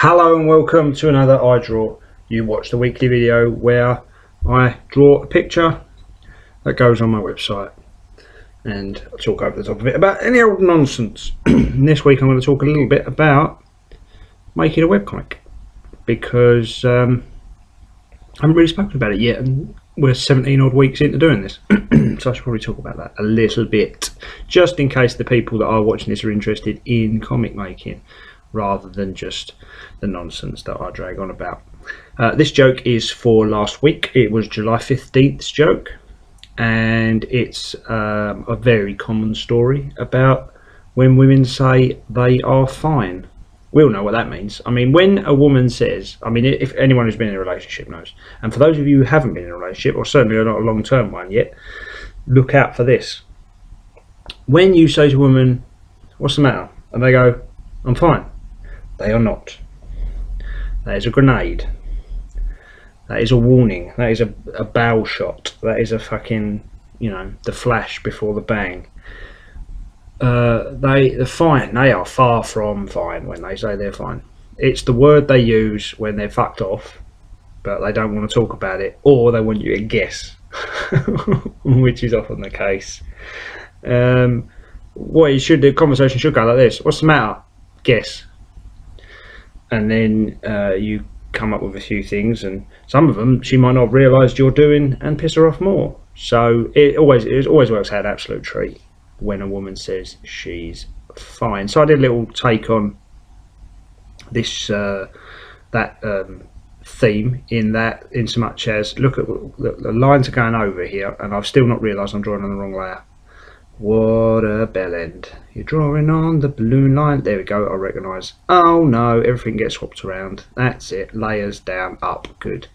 Hello and welcome to another I Draw You Watch the weekly video where I draw a picture that goes on my website and I talk over the top of it about any old nonsense. This week I'm going to talk a little bit about making a webcomic because I haven't really spoken about it yet and we're 17 odd weeks into doing this. So I should probably talk about that a little bit just in case the people that are watching this are interested in comic making rather than just the nonsense that I drag on about. This joke is for last week. It was July 15th's joke, and it's a very common story about when women say they are fine. We all know what that means. I mean, when a woman says, I mean, if anyone who's been in a relationship knows, and for those of you who haven't been in a relationship, or certainly not a long-term one yet, look out for this. When you say to a woman, "What's the matter?" and they go, "I'm fine," they are not. That is a grenade. That is a warning. That is a bow shot. That is a fucking, you know, the flash before the bang. They're fine. They are far from fine when they say they're fine. It's the word they use when they're fucked off, but they don't want to talk about it, or they want you to guess, which is often the case. The conversation should go like this: "What's the matter?" "Guess." And then you come up with a few things, and some of them she might not have realised you're doing and piss her off more. So it always works out an absolute treat when a woman says she's fine. So I did a little take on this theme in so much as, look at the lines are going over here and I've still not realised I'm drawing on the wrong layer. What a bell end. You're drawing on the balloon line. There we go, I recognise. Oh no, everything gets swapped around. That's it. Layers down, up. Good.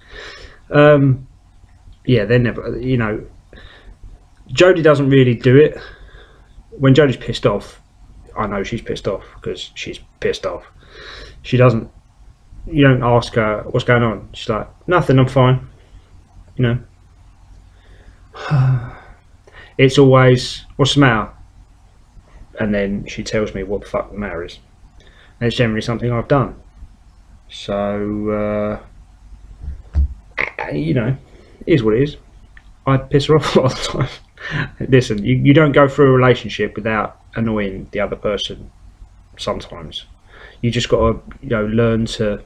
Yeah, they're never, you know, Jodie doesn't really do it. When Jodie's pissed off, I know she's pissed off because she's pissed off. She doesn't, you don't ask her what's going on. She's like, "Nothing, I'm fine." You know. It's always, "What's the matter?" And then she tells me what the fuck the matter is. And it's generally something I've done. So, you know, it is what it is. I piss her off a lot of the time. Listen, you don't go through a relationship without annoying the other person sometimes. You just got to, you know, learn to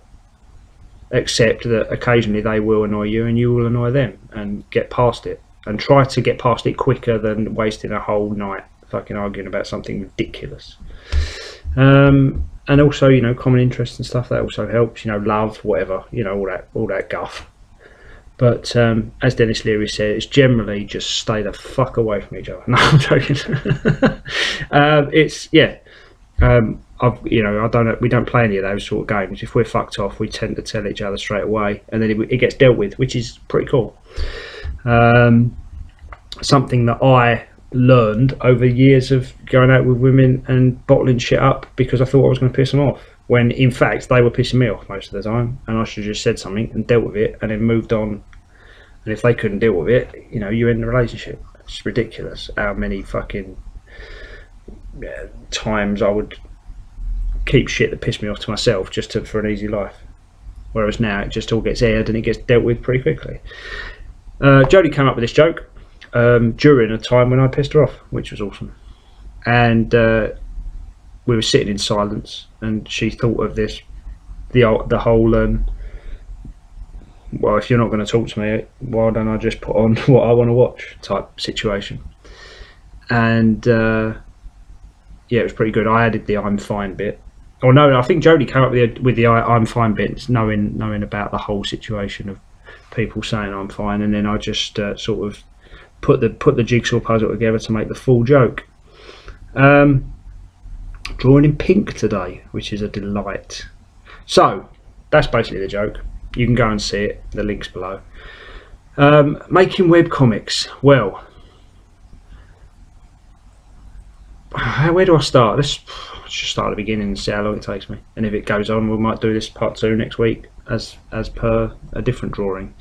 accept that occasionally they will annoy you and you will annoy them, and get past it. And try to get past it quicker than wasting a whole night fucking arguing about something ridiculous. And also, you know, common interests and stuff, that also helps. You know, love, whatever, you know, all that guff. But as Dennis Leary said, it's generally just stay the fuck away from each other. No, I'm joking. It's, yeah. You know, we don't play any of those sort of games. If we're fucked off, we tend to tell each other straight away, and then it gets dealt with, which is pretty cool. Something that I learned over years of going out with women and bottling shit up because I thought I was going to piss them off, when in fact they were pissing me off most of the time, and I should have just said something and dealt with it and then moved on. And if they couldn't deal with it, you know, you end the relationship. It's ridiculous how many fucking times I would keep shit that pissed me off to myself just for an easy life, whereas now it just all gets aired and it gets dealt with pretty quickly. Jodie came up with this joke during a time when I pissed her off, which was awesome. And we were sitting in silence, and she thought of this, the whole well, if you're not going to talk to me, why don't I just put on what I want to watch type situation. And yeah, it was pretty good. I added the "I'm fine" bit. Or no, I think Jodie came up with the "I'm fine" bit, knowing about the whole situation of people saying I'm fine, and then I just sort of put the jigsaw puzzle together to make the full joke. Drawing in pink today, which is a delight. So that's basically the joke. You can go and see it, the link's below. Making webcomics. Well, where do I start? Let's just start at the beginning and see how long it takes me, and if it goes on, we might do this part 2 next week as per a different drawing.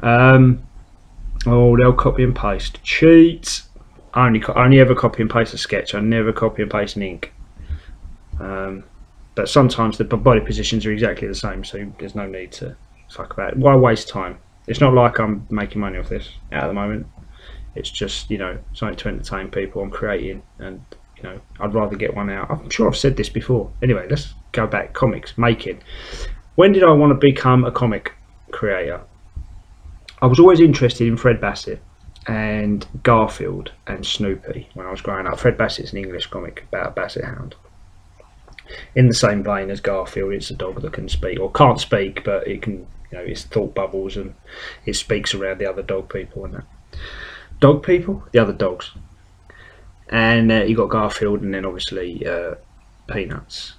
Oh, they'll copy and paste. Cheat. I only ever copy and paste a sketch. I never copy and paste an ink. but sometimes the body positions are exactly the same, so there's no need to fuck about it. Why waste time? It's not like I'm making money off this at the moment. It's just, you know, something to entertain people. I'm creating, and you know, I'd rather get one out. I'm sure I've said this before. Anyway, let's go back. Comics making. When did I want to become a comic creator? I was always interested in Fred Bassett and Garfield and Snoopy when I was growing up. Fred Bassett's an English comic about a basset hound. In the same vein as Garfield, it's a dog that can speak, or can't speak, but it can, you know, it's thought bubbles and it speaks around the other dog people and that. Dog people? The other dogs. And you got Garfield, and then obviously Peanuts.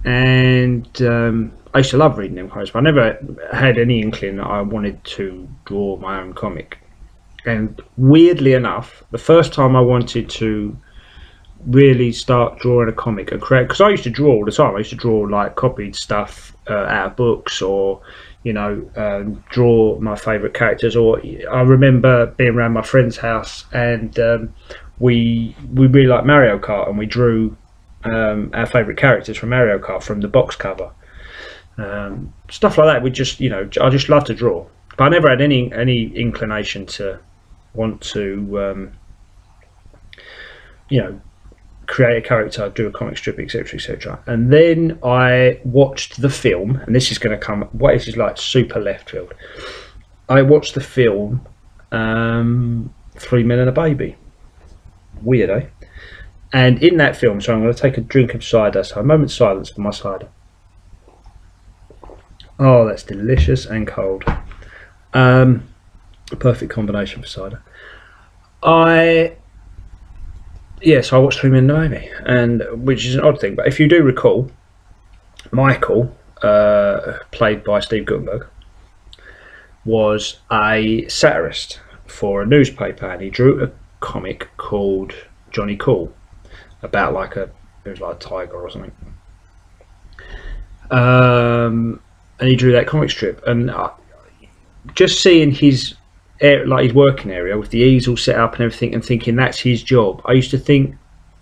And I used to love reading them comics, but I never had any inkling that I wanted to draw my own comic. And weirdly enough, the first time I wanted to really start drawing a comic and create, because I used to draw all the time. I used to draw like copied stuff out of books, or you know, draw my favourite characters. Or I remember being around my friend's house, and we really liked Mario Kart, and we drew our favourite characters from Mario Kart from the box cover, stuff like that. We just, you know, I just love to draw, but I never had any inclination to want to, you know, create a character, do a comic strip, etc., etc. And then I watched the film, and this is going to come. What this is like super left field. I watched the film 3 Men and a Baby. Weird, eh? And in that film, so I'm going to take a drink of cider. So a moment's silence for my cider. Oh, that's delicious and cold. A perfect combination for cider. So I watched 3 Men and a Baby, and which is an odd thing, but if you do recall, Michael, played by Steve Guttenberg, was a satirist for a newspaper, and he drew a comic called Johnny Cool, about like it was like a tiger or something. And he drew that comic strip, and just seeing his like his working area with the easel set up and everything, and thinking that's his job, I used to think,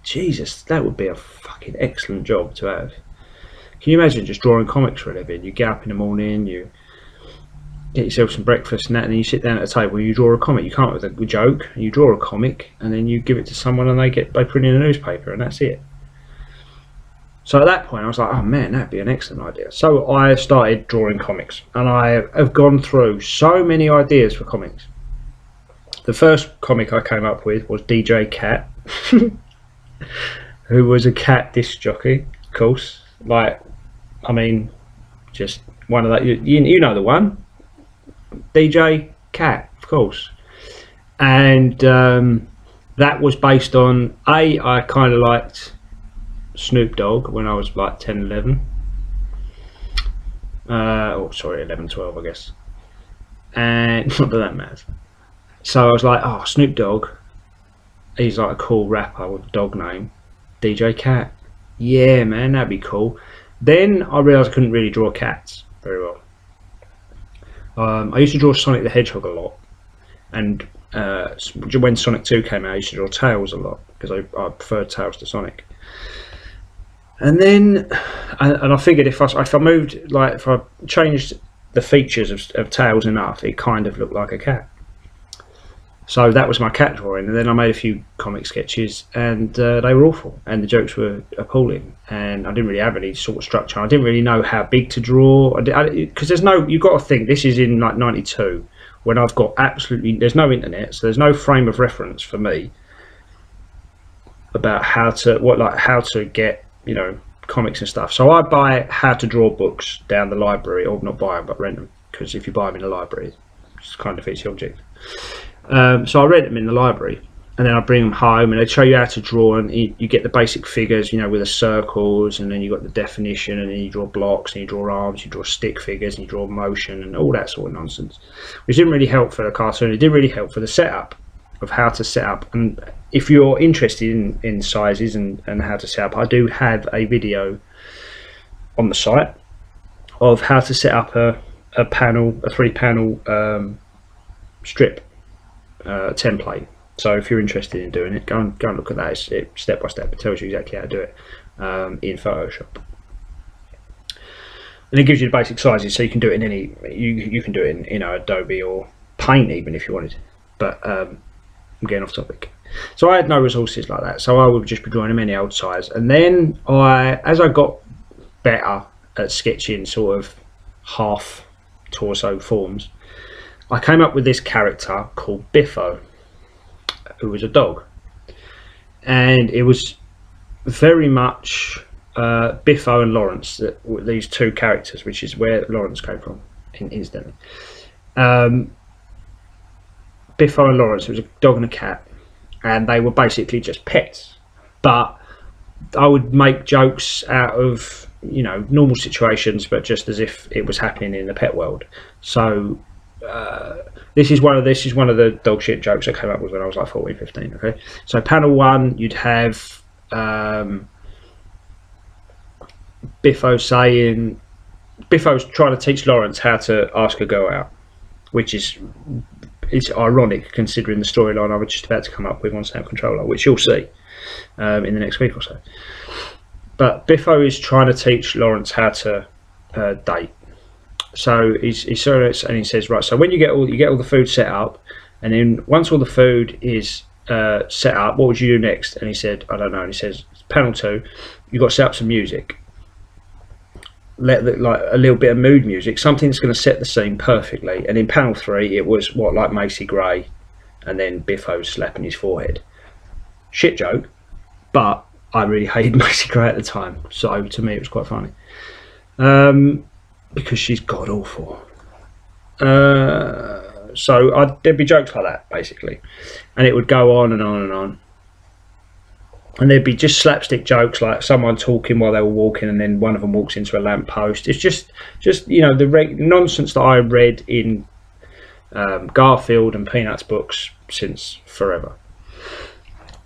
Jesus, that would be a fucking excellent job to have. Can you imagine just drawing comics for a living? You get up in the morning, you get yourself some breakfast and that, and then you sit down at a table and you draw a comic. You come up with a joke, you draw a comic, and then you give it to someone, and they print in a newspaper, and that's it. So at that point I was like, oh man, that'd be an excellent idea. So I started drawing comics, and I have gone through so many ideas for comics. The first comic I came up with was DJ Cat, who was a cat disc jockey, of course. Like, I mean, just one of that, you know the one, DJ Cat, of course. And that was based on, I kind of liked Snoop Dogg when I was like 10, 11. Oh, sorry, 11, 12, I guess. And not that that matters. So I was like, oh, Snoop Dogg, he's like a cool rapper with a dog name. DJ Cat. Yeah, man, that'd be cool. Then I realised I couldn't really draw cats very well. I used to draw Sonic the Hedgehog a lot. And when Sonic 2 came out, I used to draw Tails a lot, because I preferred Tails to Sonic. And then, and I figured if I moved, like if I changed the features of Tails enough, it kind of looked like a cat. So that was my cat drawing, and then I made a few comic sketches, and they were awful, and the jokes were appalling, and I didn't really have any sort of structure. I didn't really know how big to draw, because there's no, you've got to think, this is in like 92, when I've got absolutely, there's no internet, so there's no frame of reference for me about how to get, you know, comics and stuff. So I buy how to draw books down the library, or not buy them but rent them, because if you buy them in the library, it's kind of defeats the object. So I rent them in the library, and then I bring them home, and they show you how to draw, and you get the basic figures, you know, with the circles, and then you got the definition, and then you draw blocks, and you draw arms, you draw stick figures, and you draw motion, and all that sort of nonsense, which didn't really help for the cartoon. It did really help for the setup of how to set up. And if you're interested in sizes and how to set up, I do have a video on the site of how to set up a 3-panel strip template. So if you're interested in doing it, go and look at that. It's step by step. It tells you exactly how to do it in Photoshop. and it gives you the basic sizes, so you can do it in any. You can do it in Adobe or Paint even if you wanted. But I'm getting off topic. So I had no resources like that, so I would just be drawing them any old size. And then as I got better at sketching sort of half torso forms, I came up with this character called Biffo, who was a dog, and it was very much Biffo and Lawrence, these two characters, which is where Lawrence came from instantly. Biffo and Lawrence, it was a dog and a cat, and they were basically just pets, but I would make jokes out of normal situations, but just as if it was happening in the pet world. So this is one of the dog shit jokes I came up with when I was like 14, 15. Okay, so panel 1, you'd have Biffo's trying to teach Lawrence how to ask a girl out, which is ironic considering the storyline I was just about to come up with on Sound Controller, which you'll see in the next week or so. But Biffo is trying to teach Lawrence how to date. So he's and he says, right, so when you get all the food set up, and then once all the food is set up, what would you do next? And he said, I don't know. And he says, panel 2, you've got to set up some music. Like a little bit of mood music, something that's going to set the scene perfectly. And in panel 3, it was like Macy Gray, and then Biffo slapping his forehead. Shit joke, but I really hated Macy Gray at the time, so to me it was quite funny, because she's god awful. So there'd be jokes like that basically, and it would go on and on and on. And there'd be just slapstick jokes like someone talking while they were walking, and then one of them walks into a lamp post. It's just the nonsense that I read in Garfield and Peanuts books since forever.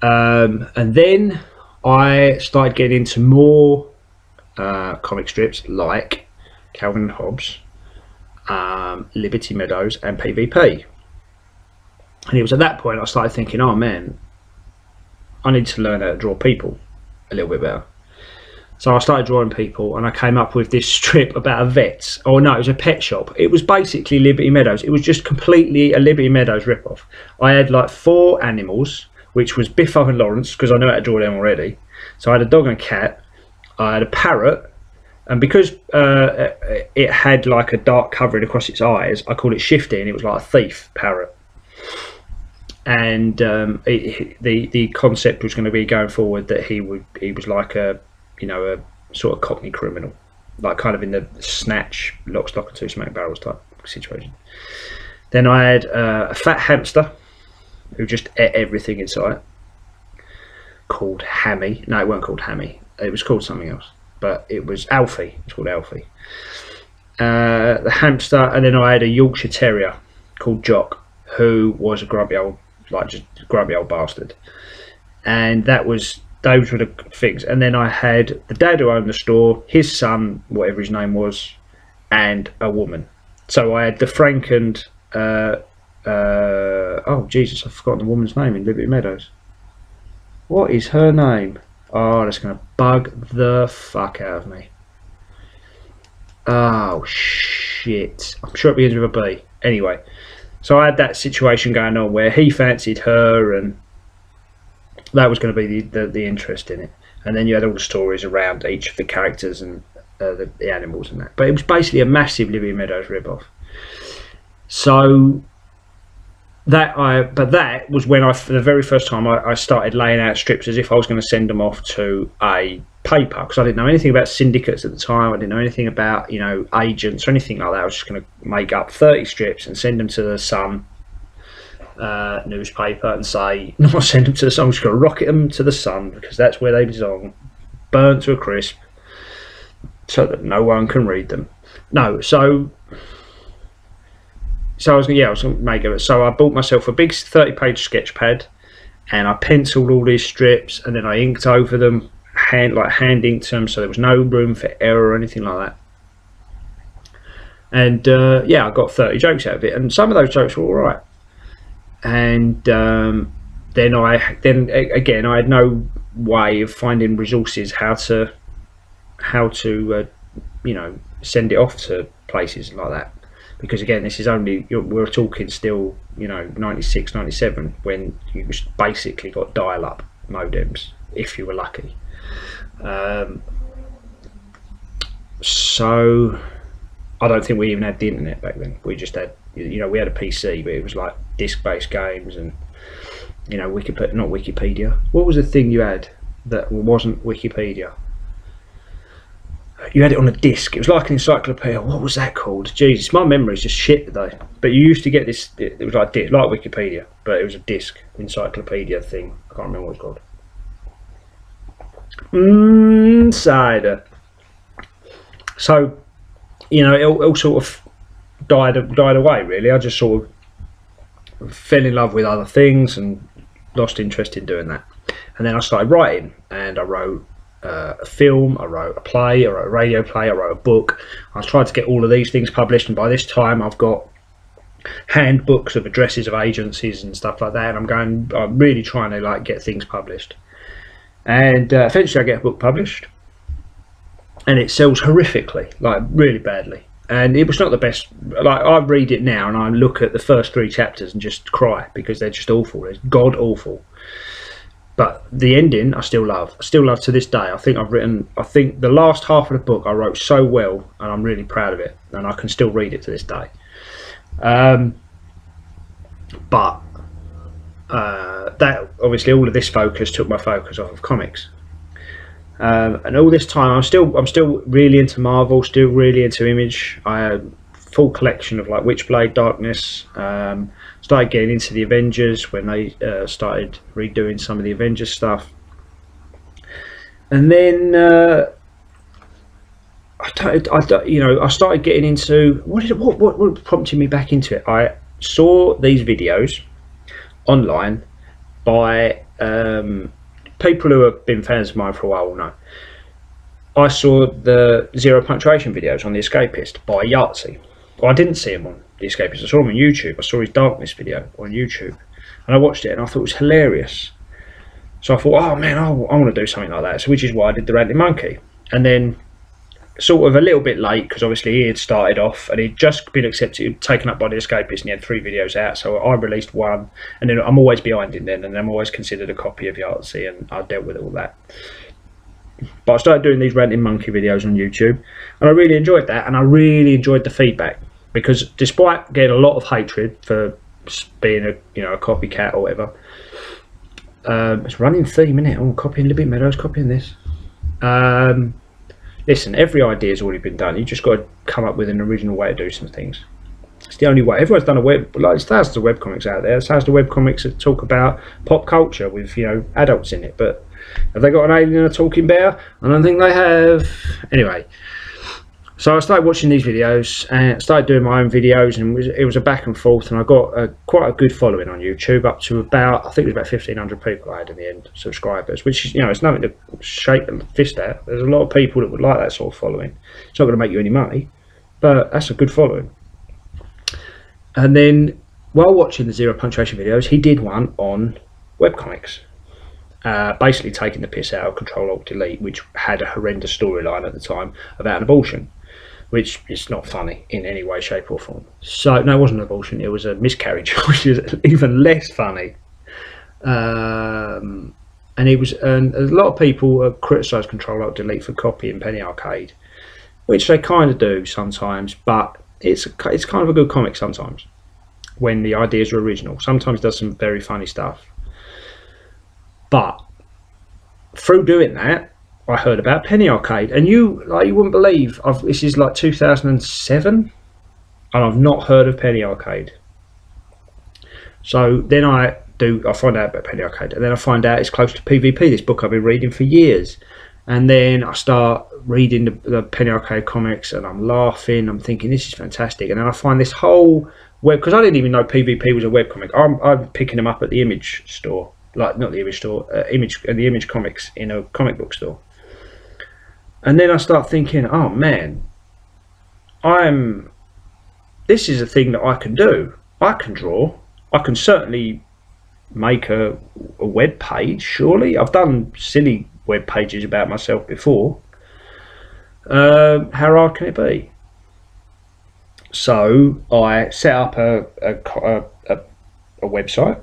And then I started getting into more comic strips like Calvin and Hobbes, Liberty Meadows, and PvP. And it was at that point I started thinking, oh man, I need to learn how to draw people a little bit better. So I started drawing people, and I came up with this strip about a vet. Oh no, it was a pet shop. It was basically Liberty Meadows. It was just completely a Liberty Meadows ripoff. I had like 4 animals, which was Biffo and Lawrence, because I knew how to draw them already. So I had a dog and a cat. I had a parrot, and because it had like a dark covering across its eyes, I called it Shifty, and it was like a thief parrot. And the concept was going to be going forward that he was like a sort of Cockney criminal, like kind of in the Snatch, Lock, Stock and Two Smoking Barrels type situation. Then I had a fat hamster who just ate everything in sight, called Hammy. No, it wasn't called Hammy. It was called something else, but it was Alfie. It's called Alfie. The hamster, and then I had a Yorkshire Terrier called Jock, who was a grumpy old bastard. And those were the things. And then I had the dad who owned the store, his son, whatever his name was, and a woman. So I had the Frank and oh Jesus, I've forgotten the woman's name in Liberty Meadows. What is her name? Oh, that's going to bug the fuck out of me. Oh shit, I'm sure it begins with a B. Anyway, so I had that situation going on where he fancied her, and that was going to be the interest in it. And then you had all the stories around each of the characters and the animals and that. But it was basically a massive Liberty Meadows ripoff. So that was when for the very first time I started laying out strips as if I was going to send them off to a paper, because I didn't know anything about syndicates at the time. I didn't know anything about agents or anything like that. I was just going to make up 30 strips and send them to the Sun newspaper and say, no, send them to the Sun. I'm just going to rocket them to the Sun because that's where they belong, burnt to a crisp, so that no one can read them. No, so I was going to make it. So I bought myself a big 30-page sketch pad, and I penciled all these strips, and then I inked over them, hand inked them, so there was no room for error or anything like that. And I got 30 jokes out of it, and some of those jokes were all right. And then again I had no way of finding resources how to you know, send it off to places like that. Because again, this is only, we're talking still, you know, 96, 97, when you basically got dial-up modems, if you were lucky. So I don't think we even had the internet back then. We just had, you know, we had a PC, but it was like disc-based games and, you know, not Wikipedia. What was the thing you had that wasn't Wikipedia? You had it on a disc. It was like an encyclopedia. What was that called? Jesus, my memory's just shit today. But you used to get this. It was like Wikipedia, but it was a disc encyclopedia thing. I can't remember what it's called. Insider. So, you know, it all sort of died away. Really, I just sort of fell in love with other things and lost interest in doing that. And then I started writing, and I wrote a film, I wrote a play, I wrote a radio play, I wrote a book. I tried to get all of these things published, and by this time I've got handbooks of addresses of agencies and stuff like that, and I'm really trying to like get things published. And eventually I get a book published, and it sells horrifically, like really badly. And it was not the best. Like, I read it now and I look at the first 3 chapters and just cry, because they're just awful. They're god awful. But the ending I still love. I still love to this day. I think the last half of the book I wrote so well, and I'm really proud of it, and I can still read it to this day. But that obviously, all of this focus took my focus off of comics. And all this time I'm still really into Marvel, still really into Image. I had a full collection of like Witchblade, Darkness. Started getting into the Avengers when they started redoing some of the Avengers stuff, and then I started getting into what prompted me back into it. I saw these videos online by people who have been fans of mine for a while will know. I saw the Zero Punctuation videos on The Escapist by Yahtzee. Well, I didn't see him on The Escapist, I saw him on YouTube. I saw his Darkness video on YouTube, and I watched it and I thought it was hilarious. So I thought, oh man, I want to do something like that. So, which is why I did the Ranting Monkey. And then, sort of a little bit late, because obviously he had started off and he'd just been accepted, taken up by The Escapist, and he had 3 videos out. So I released 1, and then I'm always behind him then, and I'm always considered a copy of Yahtzee, and I dealt with all that. But I started doing these Ranting Monkey videos on YouTube, and I really enjoyed that, and I really enjoyed the feedback, because despite getting a lot of hatred for being a copycat or whatever, it's running theme, innit? Oh, copying Libby Meadows, copying this. Listen, every idea's already been done. You just got to come up with an original way to do some things. It's the only way. Everyone's done like there's thousands of webcomics out there. There's thousands of webcomics that talk about pop culture with adults in it, but have they got an alien and a talking bear? I don't think they have. Anyway, so I started watching these videos and started doing my own videos, and it was a back and forth, and I got quite a good following on YouTube, up to about, I think it was about 1,500 people I had in the end, subscribers, which is, it's nothing to shake a fist at. There's a lot of people that would like that sort of following. It's not going to make you any money, but that's a good following. And then, while watching the Zero Punctuation videos, he did one on webcomics. Basically taking the piss out of Control-Alt-Delete, which had a horrendous storyline at the time about an abortion, which is not funny in any way, shape or form. So, no, it wasn't an abortion, it was a miscarriage, which is even less funny. And a lot of people criticised Control-Alt-Delete for copying Penny Arcade, which they kind of do sometimes, but it's kind of a good comic sometimes, when the ideas are original. Sometimes it does some very funny stuff. But through doing that, I heard about Penny Arcade, and you wouldn't believe, this is like 2007, and I've not heard of Penny Arcade. So then I find out about Penny Arcade, and then I find out it's close to PvP, this book I've been reading for years. And then I start reading the Penny Arcade comics, and I'm laughing, I'm thinking this is fantastic. And then I find this whole web, because I didn't even know PvP was a webcomic. I'm picking them up at the Image store. Like, not the Image store, the Image comics in a comic book store. And then I start thinking, oh man, this is a thing that I can do. I can draw. I can certainly make a web page, surely. I've done silly web pages about myself before. How hard can it be? So I set up a website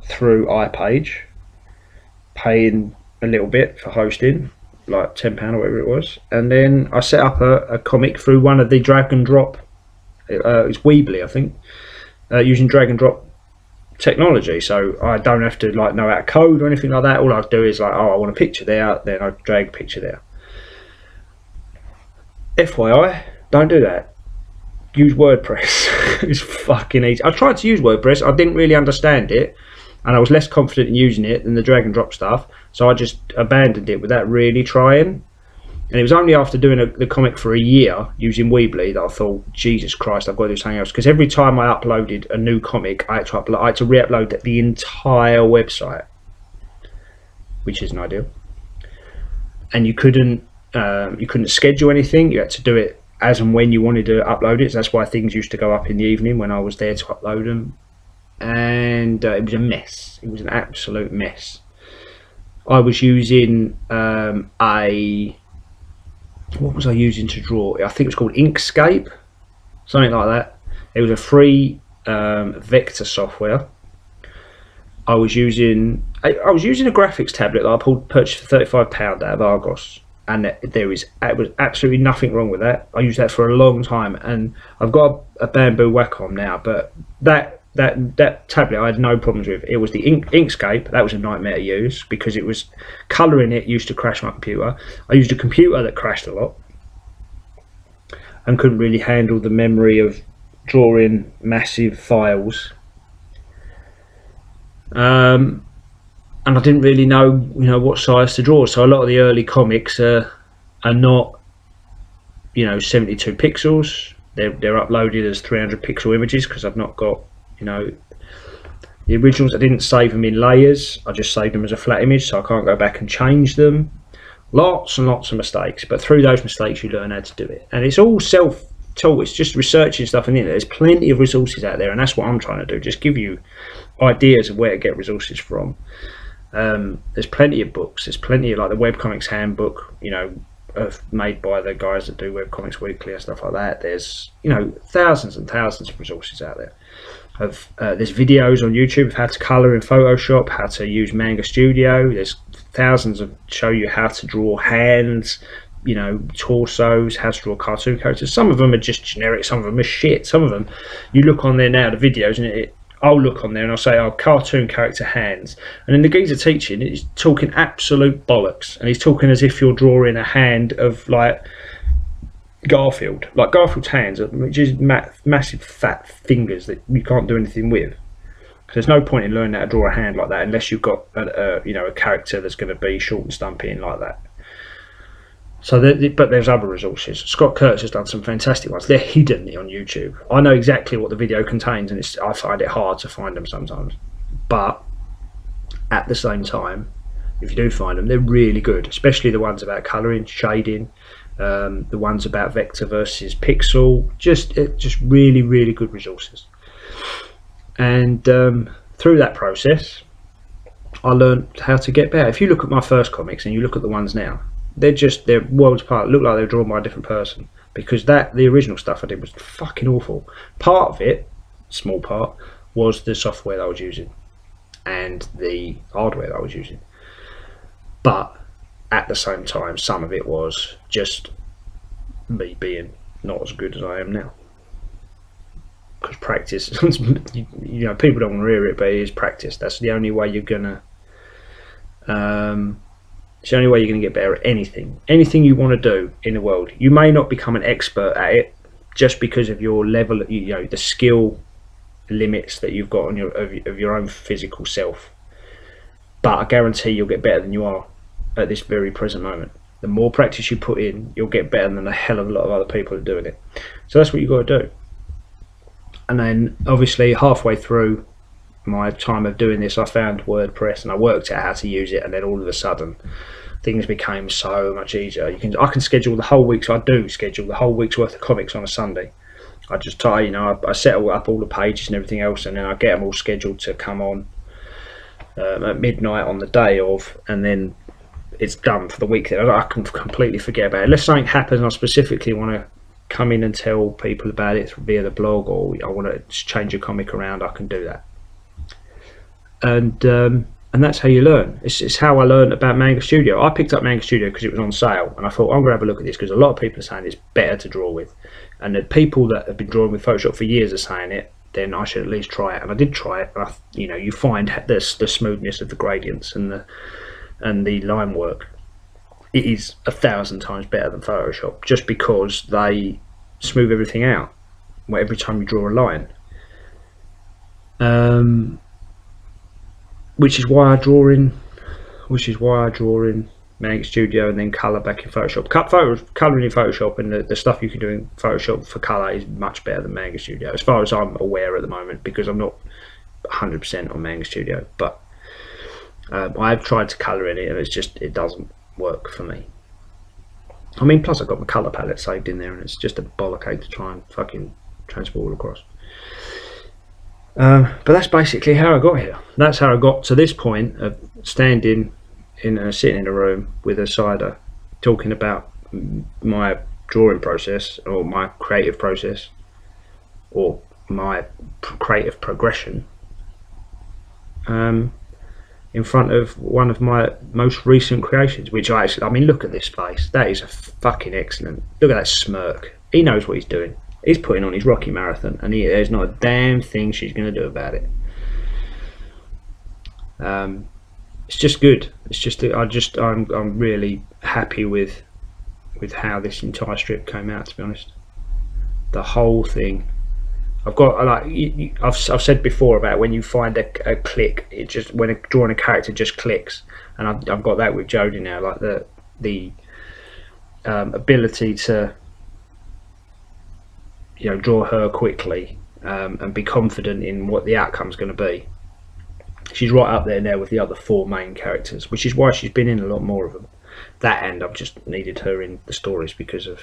through iPage, paying a little bit for hosting, like £10 or whatever it was, and then I set up a comic through one of the drag and drop. It's Weebly, I think, using drag and drop technology. So I don't have to like know how to code or anything like that. All I do is like, oh, I want a picture there, then I drag a picture there. FYI, don't do that. Use WordPress. It's fucking easy. I tried to use WordPress, I didn't really understand it, and I was less confident in using it than the drag and drop stuff, so I just abandoned it without really trying. And it was only after doing the comic for a year using Weebly that I thought, Jesus Christ, I've got to do something else. Because every time I uploaded a new comic, I had to re-upload the entire website, which isn't ideal. And you couldn't schedule anything. You had to do it as and when you wanted to upload it. So that's why things used to go up in the evening when I was there to upload them. And it was a mess. It was an absolute mess. I was using what was I using to draw? I think it was called Inkscape, something like that. It was a free vector software. I was using a graphics tablet that I purchased for £35 out of Argos, and it was absolutely nothing wrong with that. I used that for a long time, and I've got a bamboo Wacom now, but that tablet I had no problems with. It was the Inkscape that was a nightmare to use because it was colouring. It used to crash my computer. I used a computer that crashed a lot and couldn't really handle the memory of drawing massive files. And I didn't really know, what size to draw. So a lot of the early comics are not, 72 pixels. They're uploaded as 300 pixel images because I've not got, the originals. I didn't save them in layers. I just saved them as a flat image, so I can't go back and change them. Lots and lots of mistakes, but through those mistakes you learn how to do it. And it's all self-taught. It's just researching stuff in the internet. There's plenty of resources out there, and that's what I'm trying to do. Just give you ideas of where to get resources from. There's plenty of books. There's plenty of, like, the Webcomics handbook, made by the guys that do Webcomics Weekly and stuff like that. There's thousands and thousands of resources out there. There's videos on YouTube of how to colour in Photoshop, how to use Manga Studio. There's thousands of show you how to draw hands, torsos, how to draw cartoon characters. Some of them are just generic, some of them are shit. Some of them, you look on there now, the videos, and I'll look on there and I'll say, oh, cartoon character hands, and then the geezer teaching is talking absolute bollocks, and he's talking as if you're drawing a hand of like Garfield, like Garfield's hands, which is massive fat fingers that you can't do anything with. There's no point in learning how to draw a hand like that unless you've got a character that's going to be short and stumpy and like that. So, but there's other resources. Scott Kurtz has done some fantastic ones. They're hidden on YouTube. I know exactly what the video contains, and I find it hard to find them sometimes. But at the same time, if you do find them, they're really good, especially the ones about colouring, shading, the ones about vector versus pixel. Just really, really good resources. And through that process, I learned how to get better. If you look at my first comics and you look at the ones now, they're worlds apart. Look like they're drawn by a different person, because the original stuff I did was fucking awful. Part of it, small part, was the software that I was using and the hardware that I was using, but at the same time some of it was just me being not as good as I am now, because practice people don't want to hear it, but it is practice. That's the only way you're gonna it's the only way you're going to get better at anything you want to do in the world. You may not become an expert at it just because of your level, the skill limits that you've got on your own physical self, but I guarantee you'll get better than you are at this very present moment. The more practice you put in, you'll get better than a hell of a lot of other people are doing it. So that's what you've got to do. And then obviously halfway through my time of doing this, I found WordPress and I worked out how to use it, and then all of a sudden things became so much easier. I can schedule the whole week, so I do schedule the whole week's worth of comics on a Sunday. I just I set up all the pages and everything else, and then I get them all scheduled to come on at midnight on the day of, and then it's done for the week. I can completely forget about it unless something happens and I specifically want to come in and tell people about it via the blog, or I want to change a comic around. I can do that. And that's how you learn. It's how I learned about Manga Studio. I picked up Manga Studio because it was on sale, and I thought I'm going to have a look at this because a lot of people are saying it's better to draw with, and the people that have been drawing with Photoshop for years are saying it. Then I should at least try it, and I did try it. And you find the smoothness of the gradients and the line work. It is 1,000 times better than Photoshop, just because they smooth everything out every time you draw a line. Which is why I draw in Manga Studio and then colour back in Photoshop. Colouring in Photoshop and the stuff you can do in Photoshop for colour is much better than Manga Studio, as far as I'm aware at the moment, because I'm not 100% on Manga Studio. But I've tried to colour in it, and it doesn't work for me. I mean, plus I've got my colour palette saved in there, and it's just a bollock to try and fucking transport it across. But that's basically how I got here. That's how I got to this point of sitting in a room with a cider, talking about my drawing process, or my creative process, or my creative progression, in front of one of my most recent creations, which I mean, look at this face. That is a fucking excellent. Look at that smirk. He knows what he's doing. He's putting on his Rocky Marathon, and there's not a damn thing she's going to do about it. It's just good. It's just I'm really happy with how this entire strip came out. To be honest, the whole thing. I've said before about when you find a click, it just, when drawing a character just clicks, and I've got that with Jodie now. Like the ability to draw her quickly and be confident in what the outcome's going to be. She's right up there now with the other 4 main characters, which is why she's been in a lot more of them. That end, I've just needed her in the stories because of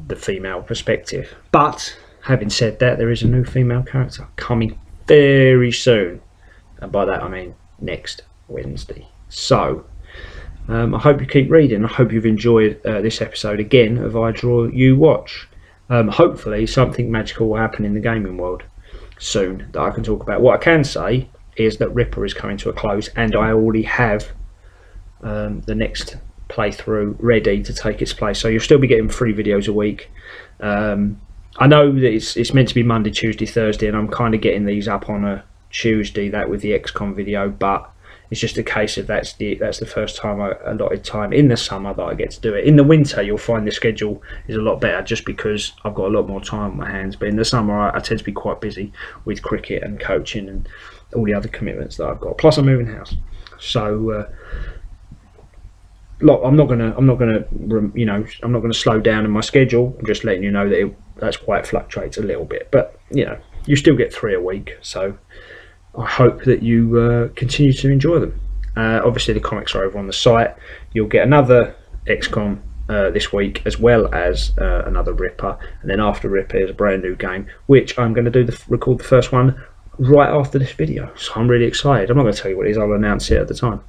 the female perspective. But having said that, there is a new female character coming very soon, and by that I mean next Wednesday. So I hope you keep reading. I hope you've enjoyed this episode again of I Draw You Watch. Hopefully something magical will happen in the gaming world soon that I can talk about. What I can say is that Ripper is coming to a close, and I already have the next playthrough ready to take its place, so you'll still be getting 3 videos a week. I know that it's meant to be Monday, Tuesday, Thursday, and I'm kind of getting these up on a Tuesday, that with the XCOM video, but it's just a case of that's the first time allotted time in the summer that I get to do it. In the winter, you'll find the schedule is a lot better, just because I've got a lot more time on my hands. But in the summer, I tend to be quite busy with cricket and coaching and all the other commitments that I've got. Plus, I'm moving house, so look, I'm not gonna slow down in my schedule. I'm just letting you know that that's why it fluctuates a little bit. But you still get 3 a week, so I hope that you continue to enjoy them. Obviously the comics are over on the site. You'll get another XCOM this week, as well as another Ripper, and then after Ripper is a brand new game, which I'm going to record the first one right after this video. So I'm really excited. I'm not going to tell you what it is. I'll announce it at the time.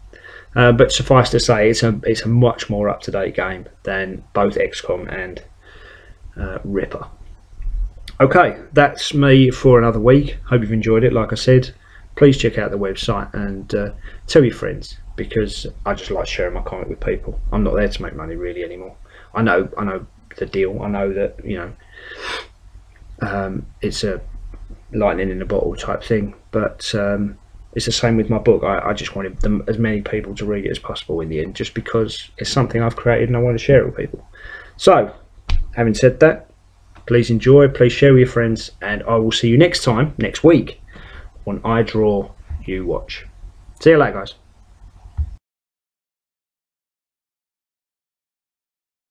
But suffice to say, it's a much more up-to-date game than both XCOM and Ripper. Okay, that's me for another week. Hope you've enjoyed it. Like I said, please check out the website and tell your friends, because I just like sharing my comic with people. I'm not there to make money really anymore. I know the deal. I know that it's a lightning in a bottle type thing, but it's the same with my book. I just wanted as many people to read it as possible in the end, just because it's something I've created and I want to share it with people. So, having said that, please enjoy, please share with your friends, and I will see you next week on I Draw You Watch. See you later, guys.